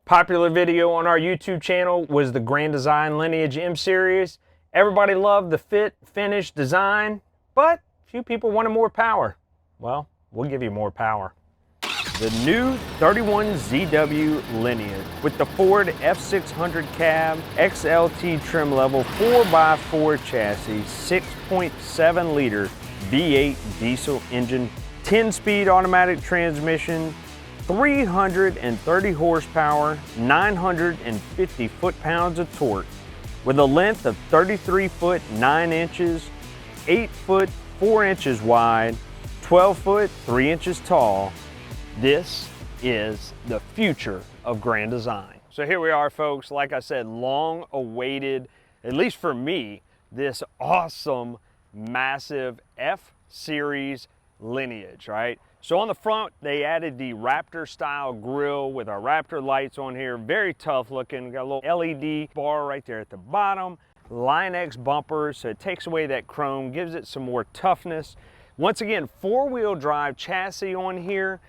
Popular video on our YouTube channel was the Grand Design Lineage M-Series. Everybody loved the fit, finish, design, but few people wanted more power. Well, we'll give you more power. The new 31ZW Lineage with the Ford F600 cab, XLT trim level, 4x4 chassis, 6.7 liter V8 diesel engine, 10-speed automatic transmission, 330 horsepower, 950 foot-pounds of torque, with a length of 33 foot 9 inches, 8 foot 4 inches wide, 12 foot 3 inches tall. This is the future of Grand Design. So here we are, folks. Like I said, long awaited, at least for me, this awesome, massive F-Series Lineage, right? So on the front, they added the Raptor style grille with our Raptor lights on here. Very tough looking. Got a little LED bar right there at the bottom. Line X bumpers, so it takes away that chrome, gives it some more toughness. Once again, four-wheel drive chassis on here.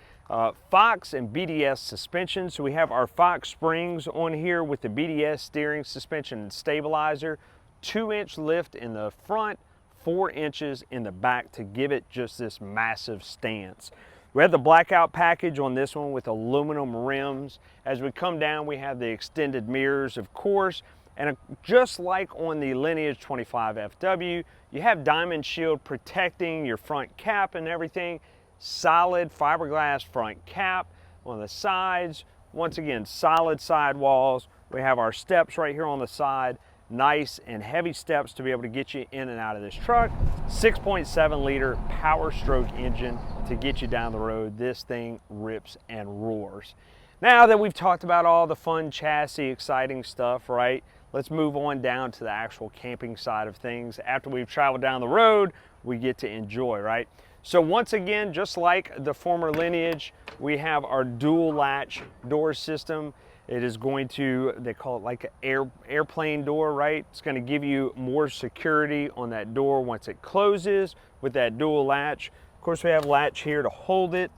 Fox and BDS suspension. So we have our Fox springs on here with the BDS steering suspension and stabilizer. 2-inch lift in the front, 4 inches in the back to give it just this massive stance. We have the blackout package on this one with aluminum rims. As we come down, we have the extended mirrors, of course, and just like on the Lineage 25FW, you have diamond shield protecting your front cap and everything. Solid fiberglass front cap on the sides. Once again, solid sidewalls. We have our steps right here on the side. Nice and heavy steps to be able to get you in and out of this truck. 6.7 liter power stroke engine to get you down the road. This thing rips and roars. Now that we've talked about all the fun chassis, exciting stuff, right? Let's move on down to the actual camping side of things. After we've traveled down the road, we get to enjoy, right? So once again, just like the former Lineage, we have our dual latch door system. It is going to, they call it like an airplane door, right? It's going to give you more security on that door once it closes with that dual latch. Of course, we have latch here to hold it.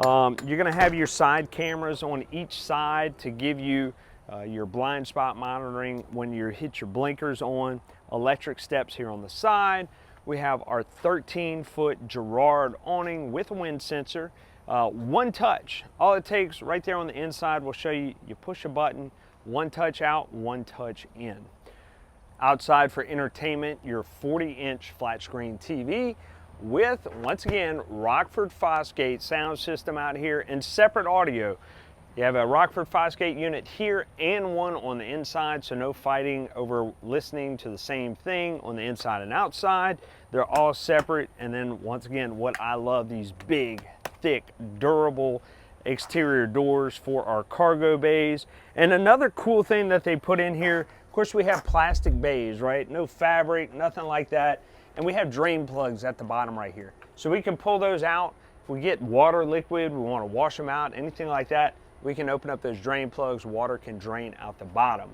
You're going to have your side cameras on each side to give you your blind spot monitoring when you hit your blinkers on. Electric steps here on the side. We have our 13-foot Girard awning with a wind sensor. One touch, all it takes right there on the inside will show you, you push a button, one touch out, one touch in. Outside for entertainment, your 40-inch flat screen TV with, once again, Rockford Fosgate sound system out here and separate audio. You have a Rockford Fosgate unit here and one on the inside, so no fighting over listening to the same thing on the inside and outside. They're all separate. And then once again, what I love, these big, thick, durable exterior doors for our cargo bays. And another cool thing that they put in here, of course, we have plastic bays, right? No fabric, nothing like that. And we have drain plugs at the bottom right here. So we can pull those out. If we get water liquid, we want to wash them out, anything like that, we can open up those drain plugs, water can drain out the bottom.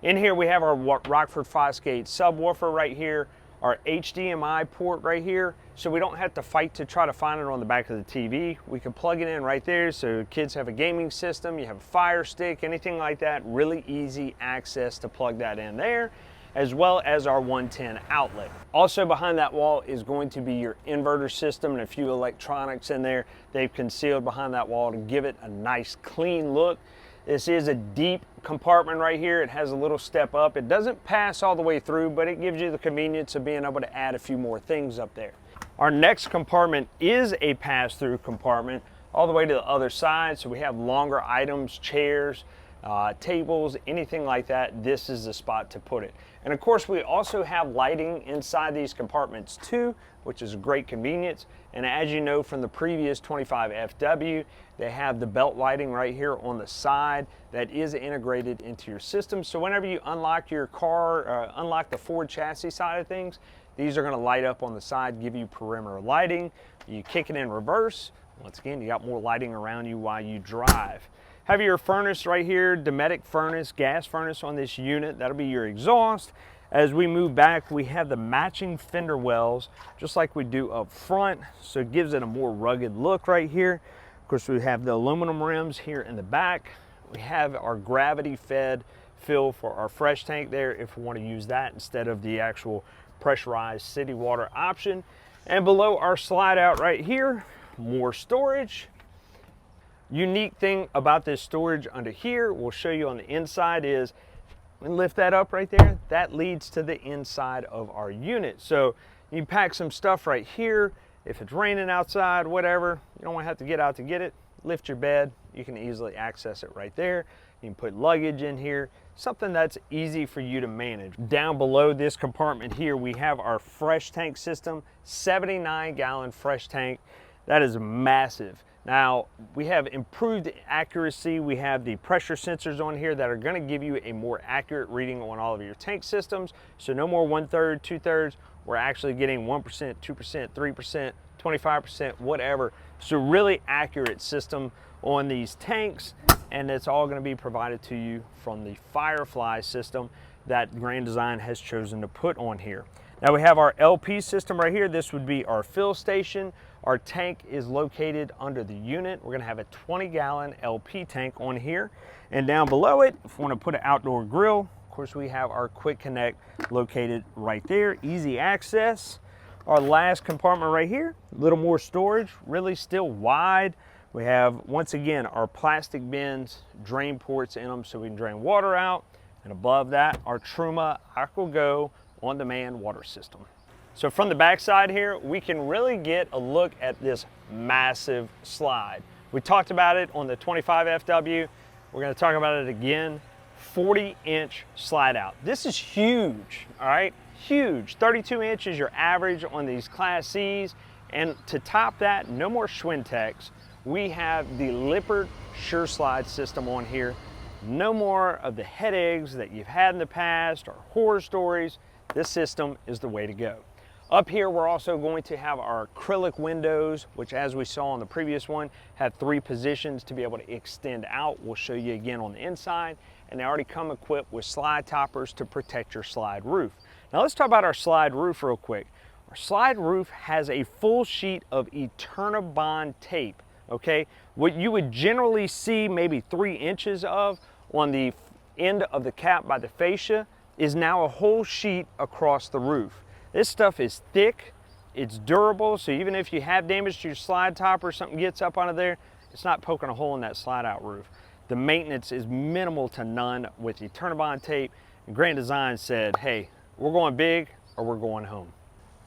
In here we have our Rockford Fosgate subwoofer right here, our HDMI port right here, so we don't have to fight to try to find it on the back of the TV. We can plug it in right there, so kids have a gaming system, you have a Fire Stick, anything like that, really easy access to plug that in there, as well as our 110 outlet. Also behind that wall is going to be your inverter system and a few electronics in there. They've concealed behind that wall to give it a nice clean look. This is a deep compartment right here. It has a little step up. It doesn't pass all the way through, but it gives you the convenience of being able to add a few more things up there. Our next compartment is a pass-through compartment all the way to the other side. So we have longer items, chairs, tables, anything like that. This is the spot to put it. And of course, we also have lighting inside these compartments too, which is a great convenience. And as you know from the previous 25FW, they have the belt lighting right here on the side that is integrated into your system. So whenever you unlock your car, unlock the Ford chassis side of things, these are going to light up on the side, give you perimeter lighting. You kick it in reverse. Once again, you got more lighting around you while you drive. Have your furnace right here, Dometic furnace, gas furnace on this unit. That'll be your exhaust. As we move back, we have the matching fender wells, just like we do up front. So it gives it a more rugged look right here. Of course, we have the aluminum rims here in the back. We have our gravity fed fill for our fresh tank there if we want to use that instead of the actual pressurized city water option. And below our slide out right here, more storage. Unique thing about this storage under here, we'll show you on the inside, is and lift that up right there, that leads to the inside of our unit. So you can pack some stuff right here. If it's raining outside, whatever, you don't want to have to get out to get it. Lift your bed, you can easily access it right there. You can put luggage in here, something that's easy for you to manage. Down below this compartment here, we have our fresh tank system, 79-gallon fresh tank. That is massive. Now, we have improved accuracy. We have the pressure sensors on here that are going to give you a more accurate reading on all of your tank systems. So no more 1/3, 2/3. We're actually getting 1%, 2%, 3%, 25%, whatever. So really accurate system on these tanks, and it's all going to be provided to you from the Firefly system that Grand Design has chosen to put on here. Now we have our LP system right here. This would be our fill station. Our tank is located under the unit. We're gonna have a 20-gallon LP tank on here. And down below it, if we wanna put an outdoor grill, of course we have our quick connect located right there, easy access. Our last compartment right here, a little more storage, really still wide. We have, once again, our plastic bins, drain ports in them so we can drain water out. And above that, our Truma AquaGo on-demand water system. So from the backside here, we can really get a look at this massive slide. We talked about it on the 25FW. We're gonna talk about it again. 40-inch slide out. This is huge, all right? Huge. 32 inches your average on these Class Cs. And to top that, no more Schwintex. We have the Lippert Sure Slide system on here. No more of the headaches that you've had in the past or horror stories. This system is the way to go. Up here, we're also going to have our acrylic windows, which, as we saw on the previous one, have 3 positions to be able to extend out. We'll show you again on the inside, and they already come equipped with slide toppers to protect your slide roof. Now let's talk about our slide roof real quick. Our slide roof has a full sheet of Eternabond tape, okay? What you would generally see maybe 3 inches of on the end of the cap by the fascia is now a whole sheet across the roof. This stuff is thick, it's durable, so even if you have damage to your slide topper, something gets up onto there, it's not poking a hole in that slide out roof. The maintenance is minimal to none with Eternabond tape. And Grand Design said, hey, we're going big or we're going home.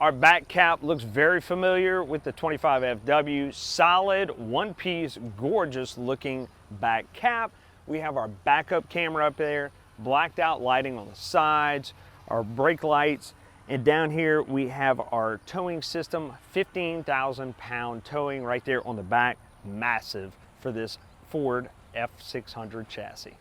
Our back cap looks very familiar with the 25FW. Solid, one-piece, gorgeous looking back cap. We have our backup camera up there, blacked out lighting on the sides, our brake lights, and down here we have our towing system, 15,000-pound towing right there on the back, massive for this Ford F600 chassis.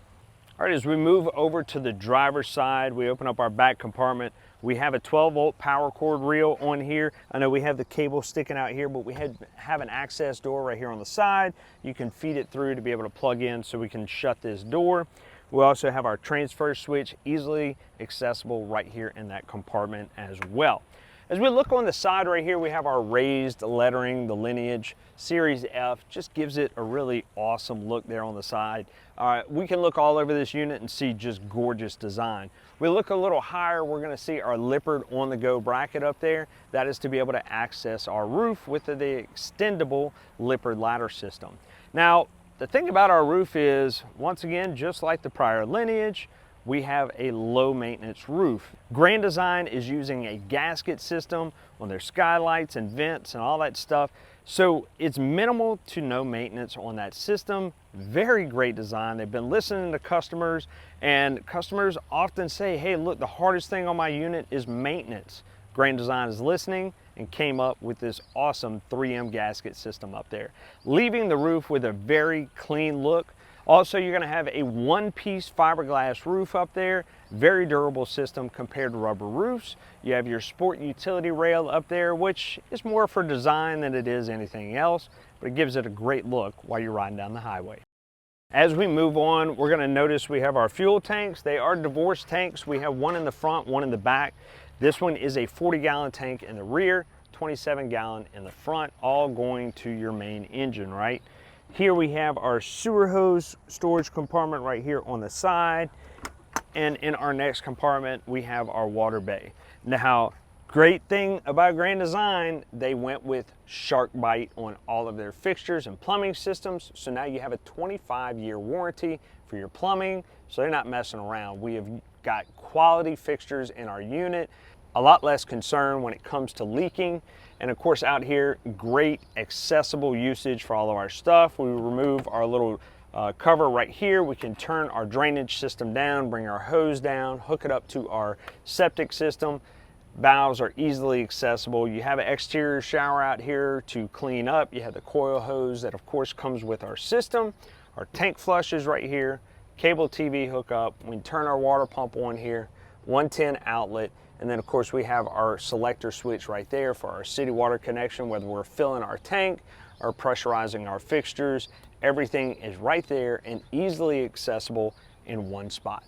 All right, as we move over to the driver's side, we open up our back compartment. We have a 12-volt power cord reel on here. I know we have the cable sticking out here, but we have an access door right here on the side. You can feed it through to be able to plug in so we can shut this door. We also have our transfer switch easily accessible right here in that compartment as well. As we look on the side right here, we have our raised lettering, the Lineage Series F, just gives it a really awesome look there on the side. We can look all over this unit and see just gorgeous design. We look a little higher, we're gonna see our Lippert on-the-go bracket up there. That is to be able to access our roof with the extendable Lippert ladder system. Now, the thing about our roof is, once again, just like the prior Lineage, we have a low maintenance roof. Grand Design is using a gasket system on their skylights and vents and all that stuff. So it's minimal to no maintenance on that system. Very great design. They've been listening to customers, and customers often say, hey, look, the hardest thing on my unit is maintenance. Grand Design is listening and came up with this awesome 3M gasket system up there, leaving the roof with a very clean look. Also, you're gonna have a one-piece fiberglass roof up there, very durable system compared to rubber roofs. You have your sport utility rail up there, which is more for design than it is anything else, but it gives it a great look while you're riding down the highway. As we move on, we're gonna notice we have our fuel tanks. They are divorced tanks. We have one in the front, one in the back. This one is a 40-gallon tank in the rear, 27-gallon in the front, all going to your main engine, right? Here we have our sewer hose storage compartment right here on the side. And in our next compartment, we have our water bay. Now, great thing about Grand Design, they went with shark bite on all of their fixtures and plumbing systems. So now you have a 25-year warranty for your plumbing. So they're not messing around. We have got quality fixtures in our unit, a lot less concern when it comes to leaking. And of course out here, great accessible usage for all of our stuff. We remove our little cover right here. We can turn our drainage system down, bring our hose down, hook it up to our septic system. Valves are easily accessible. You have an exterior shower out here to clean up. You have the coil hose that of course comes with our system. Our tank flushes right here, cable TV hookup. We can turn our water pump on here, 110 outlet. And then of course we have our selector switch right there for our city water connection, whether we're filling our tank or pressurizing our fixtures. Everything is right there and easily accessible in one spot.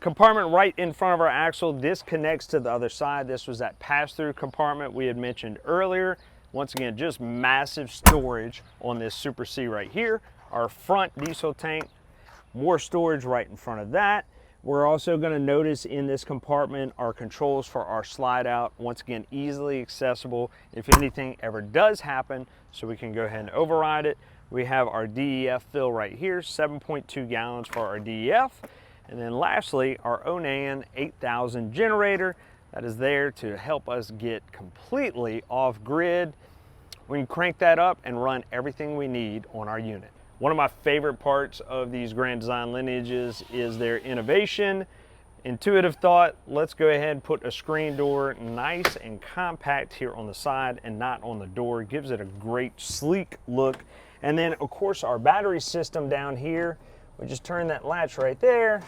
Compartment right in front of our axle, this connects to the other side. This was that pass-through compartment we had mentioned earlier. Once again, just massive storage on this Super C right here. Our front diesel tank, more storage right in front of that. We're also going to notice in this compartment our controls for our slide out. Once again, easily accessible if anything ever does happen, so we can go ahead and override it. We have our DEF fill right here, 7.2 gallons for our DEF. And then lastly, our Onan 8000 generator that is there to help us get completely off grid. We can crank that up and run everything we need on our unit. One of my favorite parts of these Grand Design Lineages is their innovation. Intuitive thought, let's go ahead and put a screen door nice and compact here on the side and not on the door. It gives it a great sleek look. And then of course our battery system down here, we just turn that latch right there,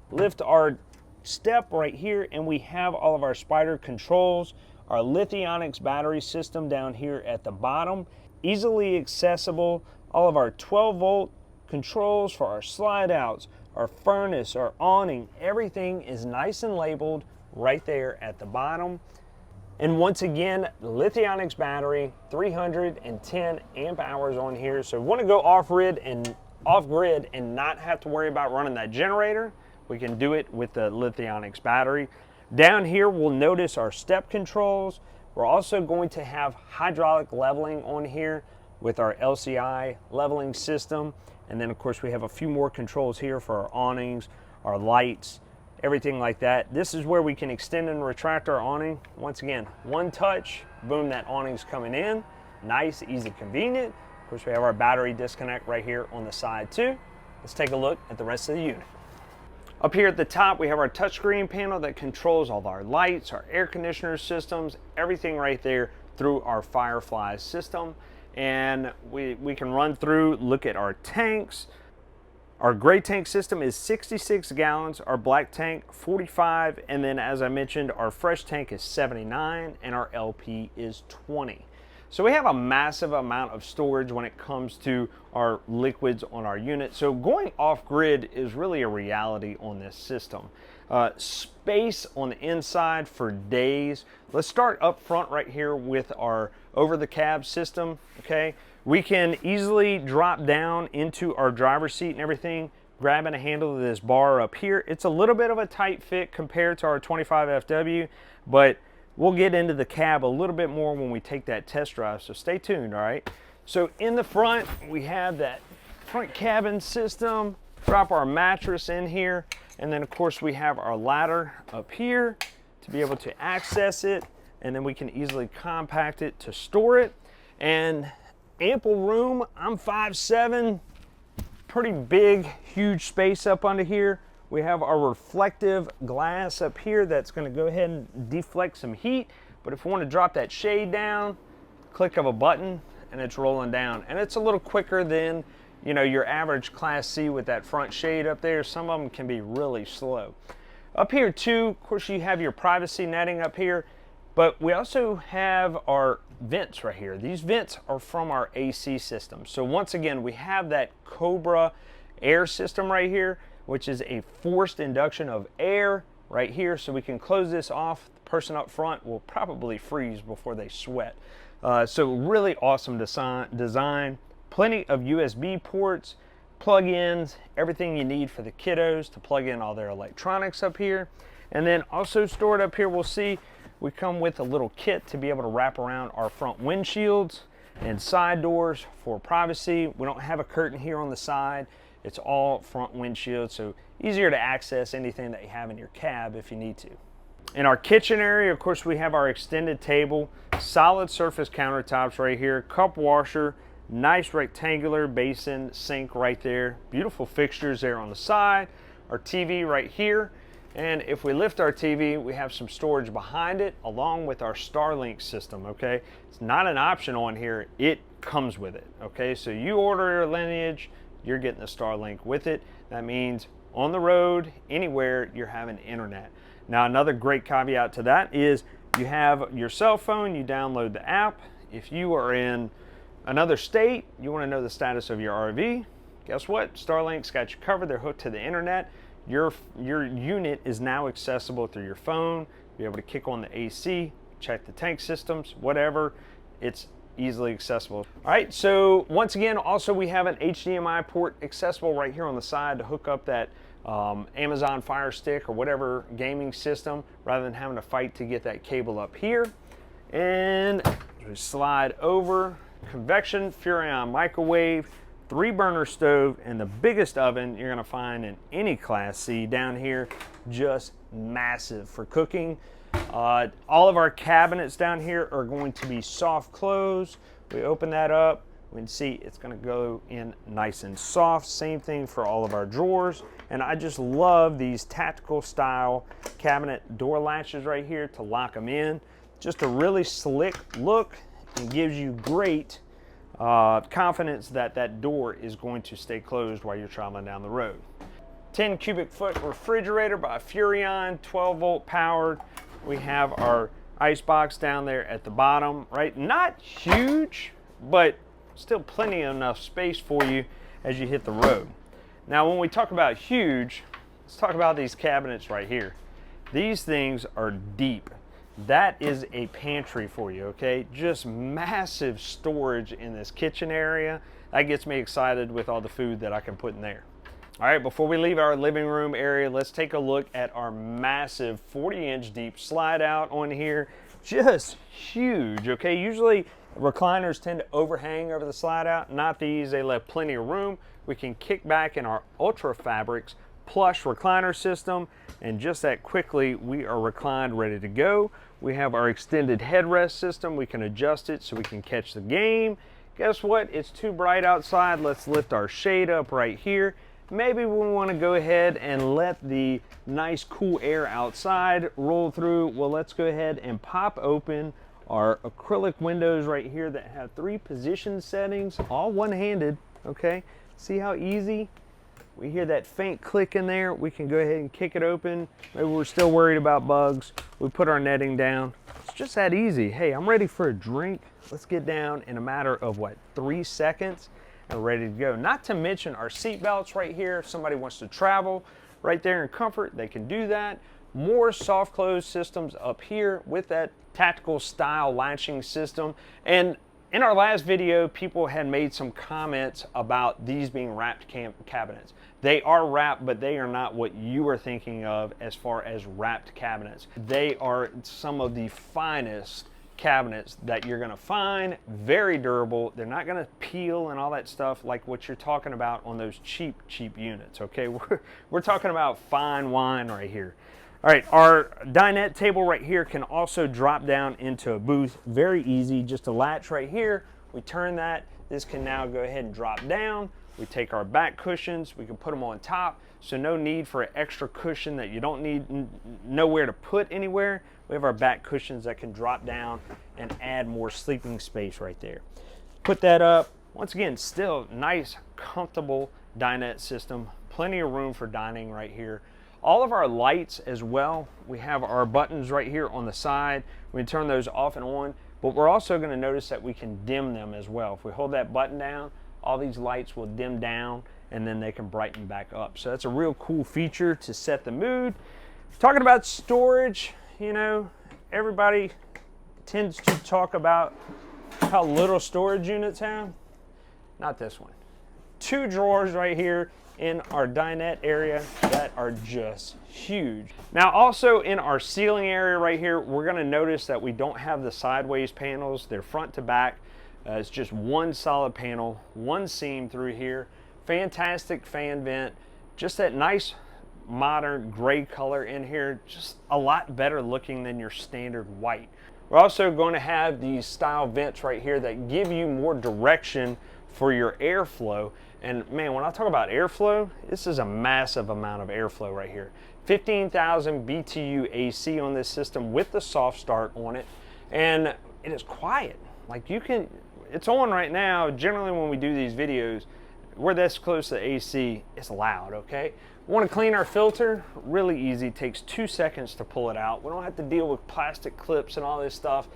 lift our step right here, and we have all of our spider controls. Our Lithionics battery system down here at the bottom, easily accessible. All of our 12-volt controls for our slide outs, our furnace, our awning, everything is nice and labeled right there at the bottom. And once again, Lithionics battery, 310 amp hours on here. So if you want to go off-grid and not have to worry about running that generator, we can do it with the Lithionics battery. Down here, we'll notice our step controls. We're also going to have hydraulic leveling on here with our LCI leveling system. And then of course we have a few more controls here for our awnings, our lights, everything like that. This is where we can extend and retract our awning. Once again, one touch, boom, that awning's coming in. Nice, easy, convenient. Of course we have our battery disconnect right here on the side too. Let's take a look at the rest of the unit. Up here at the top, we have our touchscreen panel that controls all of our lights, our air conditioner systems, everything right there through our Firefly system. And we can run through, look at our tanks. Our gray tank system is 66 gallons, our black tank 45, and then as I mentioned, our fresh tank is 79 and our LP is 20. So we have a massive amount of storage when it comes to our liquids on our unit. So going off grid is really a reality on this system. Space on the inside for days. Let's start up front right here with our over the cab system, okay? We can easily drop down into our driver's seat and everything, grabbing a handle of this bar up here. It's a little bit of a tight fit compared to our 25FW, but we'll get into the cab a little bit more when we take that test drive, so stay tuned, all right? So in the front, we have that front cabin system, drop our mattress in here, and then of course we have our ladder up here to be able to access it, and then we can easily compact it to store it. And ample room. I'm 5'7", pretty big, huge space up under here. We have our reflective glass up here that's going to go ahead and deflect some heat. But if we want to drop that shade down, click of a button and it's rolling down. And it's a little quicker than, you know, your average Class C with that front shade up there. Some of them can be really slow. Up here too, of course, you have your privacy netting up here, but we also have our vents right here. These vents are from our AC system. So once again, we have that Cobra air system right here, which is a forced induction of air right here. So we can close this off. The person up front will probably freeze before they sweat. So really awesome design. Plenty of USB ports, plug-ins, everything you need for the kiddos to plug in all their electronics up here. And then also stored up here, we'll see, we come with a little kit to be able to wrap around our front windshields and side doors for privacy. We don't have a curtain here on the side. It's all front windshield, so easier to access anything that you have in your cab if you need to. In our kitchen area, of course, we have our extended table, solid surface countertops right here, cup washer, nice rectangular basin sink right there, beautiful fixtures there on the side, our TV right here. And if we lift our TV, we have some storage behind it along with our Starlink system, okay? It's not an option on here, it comes with it, okay? So you order your Lineage, you're getting the Starlink with it. That means on the road, anywhere, you're having internet. Now, another great caveat to that is you have your cell phone, you download the app. If you are in another state, you want to know the status of your RV, guess what? Starlink's got you covered, they're hooked to the internet. Your unit is now accessible through your phone. Be able to kick on the AC, check the tank systems, whatever. It's easily accessible. All right, so once again, also we have an HDMI port accessible right here on the side to hook up that Amazon Fire Stick or whatever gaming system rather than having to fight to get that cable up here. And we slide over, convection Furrion microwave, 3-burner stove, and the biggest oven you're gonna find in any Class C down here, just massive for cooking. All of our cabinets down here are going to be soft close. We open that up, we can see it's gonna go in nice and soft. Same thing for all of our drawers. And I just love these tactical style cabinet door latches right here to lock them in. Just a really slick look and gives you great confidence that that door is going to stay closed while you're traveling down the road. 10 cubic foot refrigerator by Furrion, 12 volt powered. We have our ice box down there at the bottom, right? Not huge, but still plenty enough space for you as you hit the road. Now, when we talk about huge, let's talk about these cabinets right here. These things are deep. That is a pantry for you, okay? Just massive storage in this kitchen area. That gets me excited with all the food that I can put in there. All right, before we leave our living room area, let's take a look at our massive 40-inch deep slide out on here. Just huge, okay? Usually recliners tend to overhang over the slide out. Not these, they left plenty of room. We can kick back in our Ultra Fabrics plush recliner system, and just that quickly we are reclined, ready to go. We have our extended headrest system. We can adjust it so we can catch the game. Guess what? It's too bright outside. Let's lift our shade up right here. Maybe we want to go ahead and let the nice cool air outside roll through. Well, let's go ahead and pop open our acrylic windows right here that have 3 position settings, all one-handed, okay? See how easy? We hear that faint click in there. We can go ahead and kick it open. Maybe we're still worried about bugs. We put our netting down. It's just that easy. Hey, I'm ready for a drink. Let's get down in a matter of, what, 3 seconds and ready to go. Not to mention our seat belts right here. If somebody wants to travel right there in comfort, they can do that. More soft close systems up here with that tactical style latching system. And in our last video, people had made some comments about these being wrapped cabinets. They are wrapped, but they are not what you are thinking of as far as wrapped cabinets. They are some of the finest cabinets that you're gonna find. Very durable. They're not gonna peel and all that stuff like what you're talking about on those cheap units, okay? We're talking about fine wine right here. All right, our dinette table right here can also drop down into a booth. Very easy, just a latch right here. We turn that. This can now go ahead and drop down. We take our back cushions, we can put them on top, so no need for an extra cushion that you don't need nowhere to put anywhere. We have our back cushions that can drop down and add more sleeping space right there. Put that up. Once again, still nice, comfortable dinette system. Plenty of room for dining right here. All of our lights as well, we have our buttons right here on the side. We can turn those off and on, but we're also going to notice that we can dim them as well. If we hold that button down, all these lights will dim down and then they can brighten back up. So that's a real cool feature to set the mood. Talking about storage, you know, everybody tends to talk about how little storage units have. not this one. 2 drawers right here in our dinette area that are just huge. Now also in our ceiling area right here, we're gonna notice that we don't have the sideways panels. They're front to back. It's just one solid panel, one seam through here. Fantastic fan vent. Just that nice modern gray color in here. Just a lot better looking than your standard white. We're also going to have these style vents right here that give you more direction for your airflow. And man, when I talk about airflow, this is a massive amount of airflow right here. 15,000 BTU AC on this system with the soft start on it. And it is quiet. Like it's on right now. Generally when we do these videos, we're this close to the AC, it's loud, okay? We want to clean our filter, really easy. It takes 2 seconds to pull it out. We don't have to deal with plastic clips and all this stuff.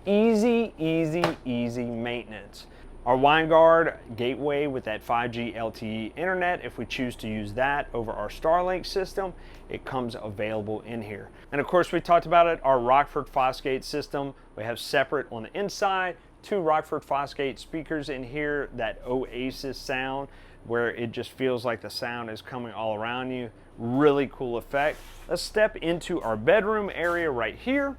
Easy, easy, easy maintenance. Our wine guard gateway with that 5G LTE internet, if we choose to use that over our Starlink system, it comes available in here. And of course, we talked about it, our Rockford Fosgate system. We have separate on the inside, 2 Rockford Fosgate speakers in here, that Oasis sound, where it just feels like the sound is coming all around you. Really cool effect. Let's step into our bedroom area right here.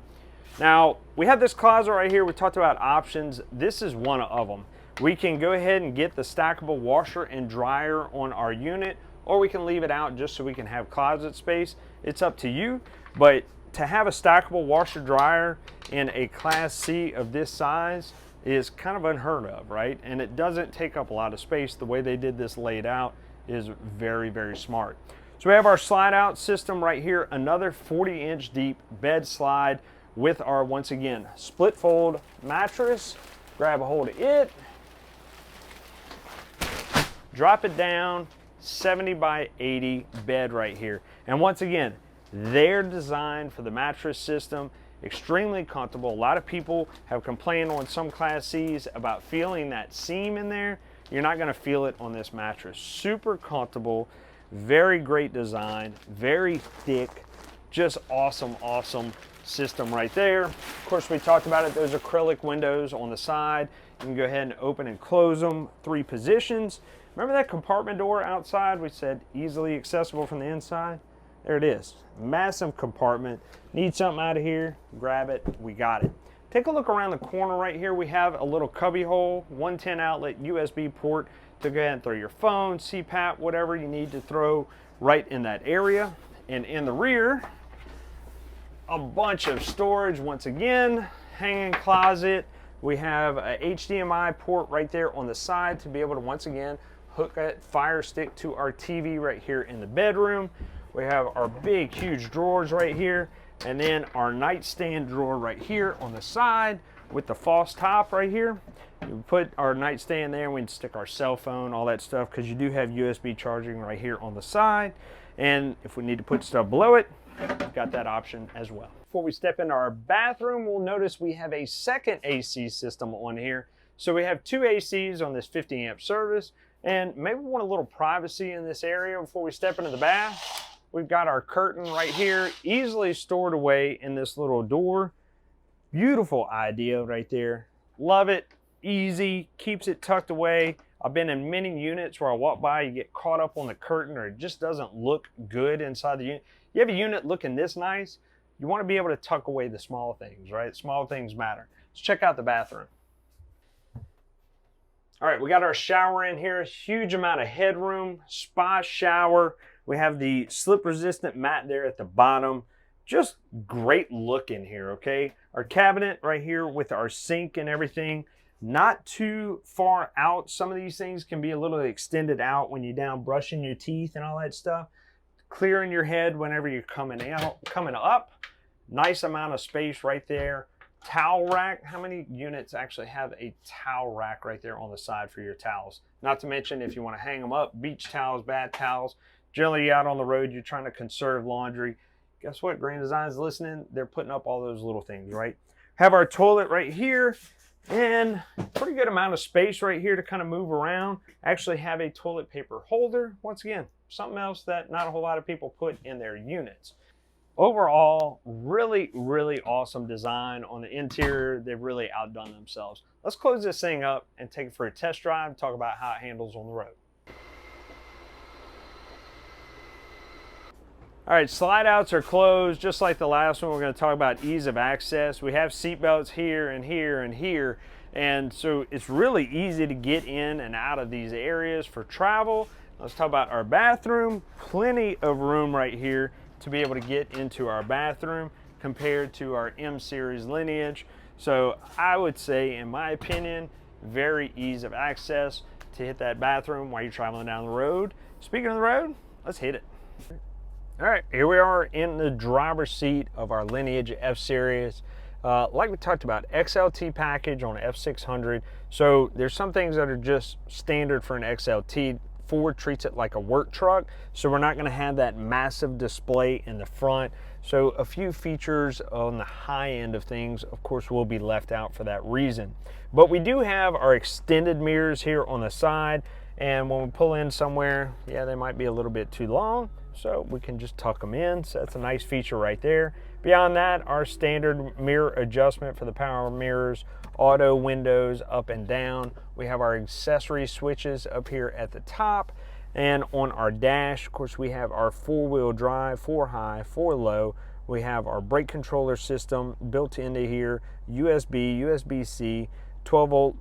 Now, we have this closet right here. We talked about options. This is one of them. We can go ahead and get the stackable washer and dryer on our unit, or we can leave it out just so we can have closet space. It's up to you, but to have a stackable washer dryer in a Class C of this size is kind of unheard of, right? And it doesn't take up a lot of space. The way they did this laid out is very, very smart. So we have our slide out system right here, another 40-inch deep bed slide with our, once again, split fold mattress. Grab a hold of it, drop it down, 70 by 80 bed right here. And once again, they're designed for the mattress system, extremely comfortable. A lot of people have complained on some Class Cs about feeling that seam in there. You're not gonna feel it on this mattress. Super comfortable, very great design, very thick, just awesome, awesome system right there. Of course, we talked about it, those acrylic windows on the side. You can go ahead and open and close them, 3 positions. Remember that compartment door outside? We said easily accessible from the inside. There it is, massive compartment. Need something out of here, grab it, we got it. Take a look around the corner right here. We have a little cubby hole, 110 outlet USB port to go ahead and throw your phone, CPAP, whatever you need to throw right in that area. And in the rear, a bunch of storage once again, hanging closet. We have a HDMI port right there on the side to be able to once again hook that Fire Stick to our TV right here in the bedroom. We have our big huge drawers right here, and then our nightstand drawer right here on the side with the false top right here. We put our nightstand there and we can stick our cell phone, all that stuff, because you do have USB charging right here on the side. And if we need to put stuff below it, we've got that option as well. Before we step into our bathroom, we'll notice we have a second AC system on here. So we have 2 ACs on this 50 amp service, and maybe we want a little privacy in this area before we step into the bath. We've got our curtain right here, easily stored away in this little door. Beautiful idea right there. Love it, easy, keeps it tucked away. I've been in many units where I walk by, you get caught up on the curtain or it just doesn't look good inside the unit. You have a unit looking this nice, you want to be able to tuck away the small things, right? Small things matter. Let's check out the bathroom. All right, we got our shower in here, huge amount of headroom, spa shower. We have the slip resistant mat there at the bottom. Just great look in here, okay? Our cabinet right here with our sink and everything, not too far out. Some of these things can be a little extended out when you're down brushing your teeth and all that stuff. Clearing your head whenever you're coming up. Nice amount of space right there. Towel rack. How many units actually have a towel rack right there on the side for your towels? Not to mention if you want to hang them up, beach towels, bath towels. Generally out on the road, you're trying to conserve laundry. Guess what? Grand Design's listening. They're putting up all those little things, right? Have our toilet right here and pretty good amount of space right here to kind of move around. Actually have a toilet paper holder. Once again, something else that not a whole lot of people put in their units. Overall, really, really awesome design on the interior. They've really outdone themselves. Let's close this thing up and take it for a test drive and talk about how it handles on the road. All right, slide outs are closed, just like the last one. We're going to talk about ease of access. We have seat belts here and here and here, and so it's really easy to get in and out of these areas for travel. Let's talk about our bathroom. Plenty of room right here to be able to get into our bathroom compared to our M-Series Lineage. So I would say, in my opinion, very ease of access to hit that bathroom while you're traveling down the road. Speaking of the road, let's hit it. All right, here we are in the driver's seat of our Lineage F-Series. Like we talked about, XLT package on F600. So there's some things that are just standard for an XLT. Ford treats it like a work truck, so we're not going to have that massive display in the front. So a few features on the high end of things, of course, will be left out for that reason. But we do have our extended mirrors here on the side, and when we pull in somewhere, yeah, they might be a little bit too long, so we can just tuck them in. So that's a nice feature right there. Beyond that, our standard mirror adjustment for the power mirrors, auto windows up and down. We have our accessory switches up here at the top, and on our dash, of course, we have our four-wheel drive, 4 high, 4 low. We have our brake controller system built into here, USB, USB-C, 12-volt.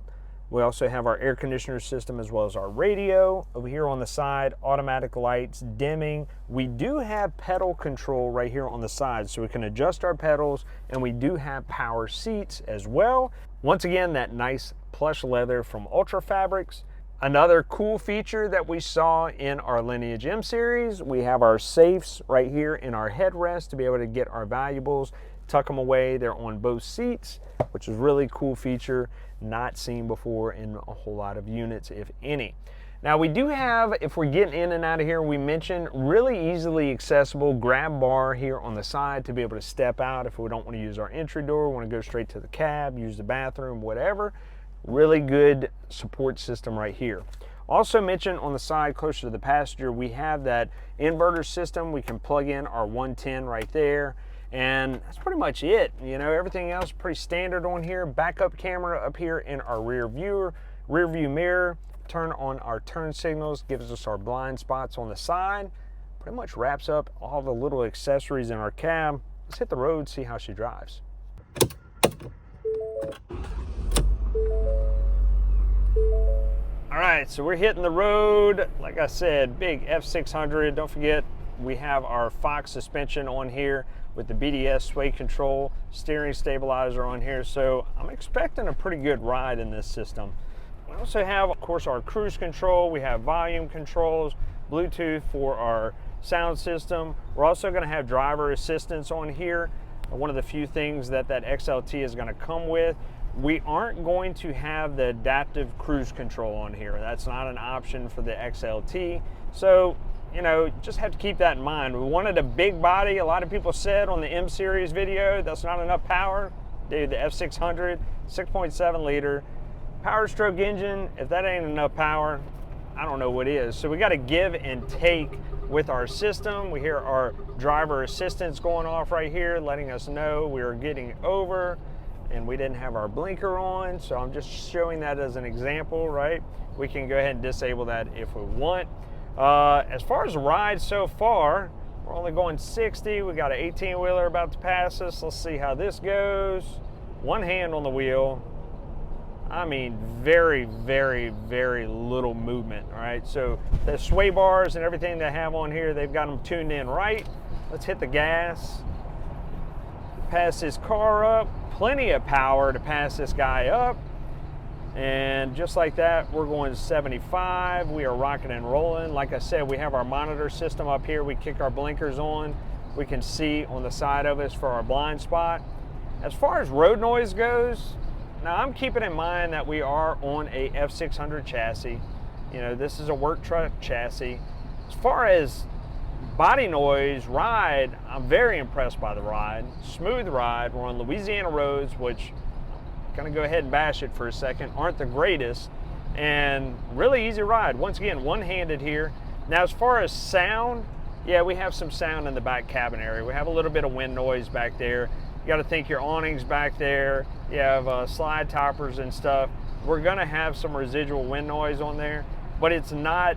We also have our air conditioner system as well as our radio. Over here on the side, automatic lights, dimming. We do have pedal control right here on the side, so we can adjust our pedals, and we do have power seats as well. Once again, that nice plush leather from Ultra Fabrics. Another cool feature that we saw in our Lineage M series, we have our safes right here in our headrest to be able to get our valuables, tuck them away. They're on both seats, which is a really cool feature, not seen before in a whole lot of units, if any. Now we do have, if we're getting in and out of here, we mentioned really easily accessible grab bar here on the side to be able to step out if we don't want to use our entry door, want to go straight to the cab, use the bathroom, whatever. Really good support system right here. Also mentioned on the side closer to the passenger, we have that inverter system. We can plug in our 110 right there, and that's pretty much it. You know, everything else pretty standard on here. Backup camera up here in our rear view mirror. Turn on our turn signals, gives us our blind spots on the side. Pretty much wraps up all the little accessories in our cab. Let's hit the road, see how she drives. All right, so we're hitting the road. Like I said, big F600. Don't forget, we have our Fox suspension on here with the BDS sway control, steering stabilizer on here. So I'm expecting a pretty good ride in this system. We also have, of course, our cruise control. We have volume controls, Bluetooth for our sound system. We're also going to have driver assistance on here. One of the few things that XLT is going to come with. We aren't going to have the adaptive cruise control on here. That's not an option for the XLT. So, you know, just have to keep that in mind. We wanted a big body. A lot of people said on the M series video, that's not enough power. Dude, the F600, 6.7 liter. Power stroke engine, if that ain't enough power, I don't know what is. So we got to give and take with our system. We hear our driver assistance going off right here, letting us know we are getting over, and we didn't have our blinker on. So I'm just showing that as an example, right? We can go ahead and disable that if we want. As far as the ride so far, we're only going 60. We got an 18-wheeler about to pass us. Let's see how this goes. One hand on the wheel. I mean, very, very, very little movement, all right? So the sway bars and everything they have on here, they've got them tuned in right. Let's hit the gas. Pass this car up. Plenty of power to pass this guy up. And just like that, we're going 75. We are rocking and rolling. Like I said, we have our monitor system up here. We kick our blinkers on. We can see on the side of us for our blind spot. As far as road noise goes, now I'm keeping in mind that we are on a F600 chassis. You know, this is a work truck chassis. As far as body noise, ride, I'm very impressed by the ride. Smooth ride. We're on Louisiana roads, which I'm gonna go ahead and bash it for a second, aren't the greatest, and really easy ride. Once again, one-handed here. Now, as far as sound, Yeah, we have some sound in the back cabin area. We have a little bit of wind noise back there. You got to think your awnings back there. You have slide toppers and stuff. We're gonna have some residual wind noise on there, but it's not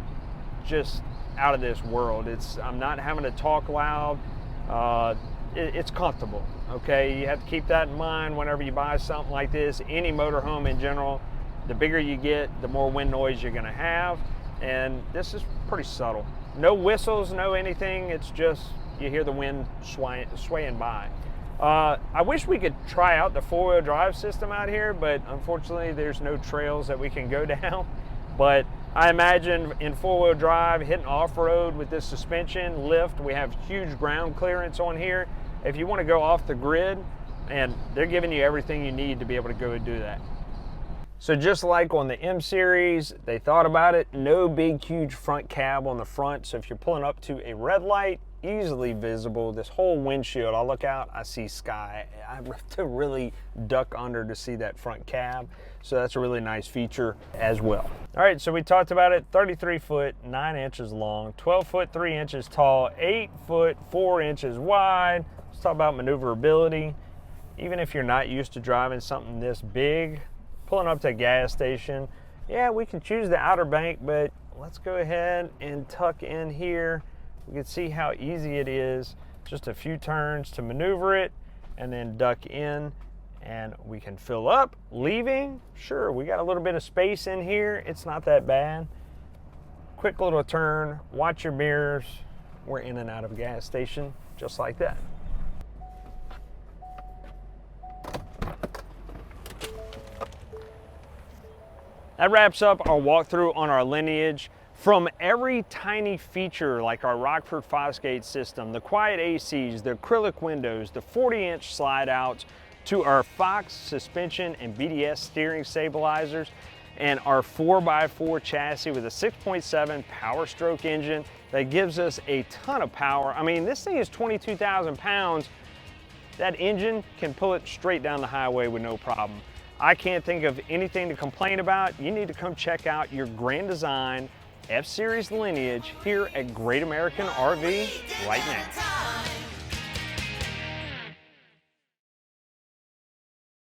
just out of this world. I'm not having to talk loud. It's comfortable, okay? You have to keep that in mind whenever you buy something like this. Any motorhome in general, the bigger you get, the more wind noise you're gonna have, and this is pretty subtle. No whistles, no anything, it's just you hear the wind swaying by. I wish we could try out the four-wheel drive system out here, but unfortunately there's no trails that we can go down. But I imagine in four-wheel drive, hitting off-road with this suspension, lift, we have huge ground clearance on here. If you want to go off the grid, and they're giving you everything you need to be able to go and do that. So just like on the M-Series, they thought about it. No big, huge front cab on the front. So if you're pulling up to a red light, easily visible. This whole windshield, I look out, I see sky. I have to really duck under to see that front cab. So that's a really nice feature as well. All right, so we talked about it. 33 foot, 9 inches long, 12 foot, 3 inches tall, 8 foot, 4 inches wide. Let's talk about maneuverability. Even if you're not used to driving something this big, pulling up to a gas station, yeah, we can choose the outer bank, but let's go ahead and tuck in here. We can see how easy it is. Just a few turns to maneuver it and then duck in, and we can fill up. Leaving, sure, we got a little bit of space in here. It's not that bad. Quick little turn, watch your mirrors. We're in and out of a gas station just like that. That wraps up our walkthrough on our Lineage. From every tiny feature like our Rockford Fosgate system, the quiet ACs, the acrylic windows, the 40-inch slide outs, to our Fox suspension and BDS steering stabilizers, and our 4x4 chassis with a 6.7 Power Stroke engine that gives us a ton of power. I mean, this thing is 22,000 pounds. That engine can pull it straight down the highway with no problem. I can't think of anything to complain about. You need to come check out your Grand Design F-Series Lineage here at Great American RV right now.